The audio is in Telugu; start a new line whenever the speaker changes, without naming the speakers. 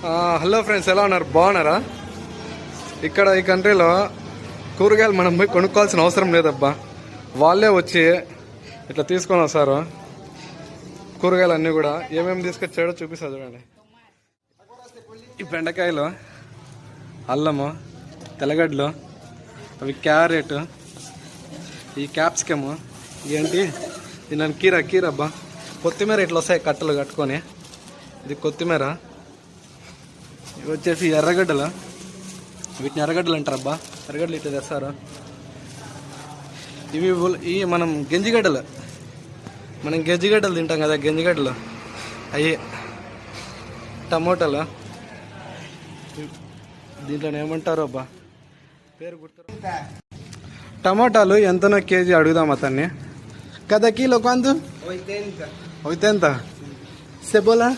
హలో ఫ్రెండ్స్, ఎలా ఉన్నారు? బాగున్నారా? ఇక్కడ ఈ కంట్రీలో కూరగాయలు మనం పోయి కొనుక్కోవాల్సిన అవసరం లేదబ్బా. వాళ్ళే వచ్చి ఇట్లా తీసుకొని వస్తారు. కూరగాయలు అన్నీ కూడా ఏమేమి తీసుకొచ్చాడో చూపిస్తా చూడండి. ఈ బెండకాయలు, అల్లము, తెల్లగడ్డలు, అవి క్యారెట్, ఈ క్యాప్సికము, ఏంటి ఇది నన్ను కీర అబ్బా. కొత్తిమీర ఇట్లా వస్తాయి కట్టలు కట్టుకొని. ఇది కొత్తిమీర. ఇవి వచ్చేసి ఎర్రగడ్డలు. వీటిని ఎర్రగడ్డలు అంటారబ్బా. ఎర్రగడ్డలు ఇట్లా తెస్తారు. ఇవి మనం గెంజిగడ్డలు తింటాం కదా, గెంజిగడ్డలు అవి. టమోటాలు, దీంట్లో ఏమంటారు అబ్బా, పేరు గుర్తు. టమోటాలు ఎంతనో కేజీ అడుగుదాం అతన్ని. కదా కిలో కాంతు? 80. Se bola?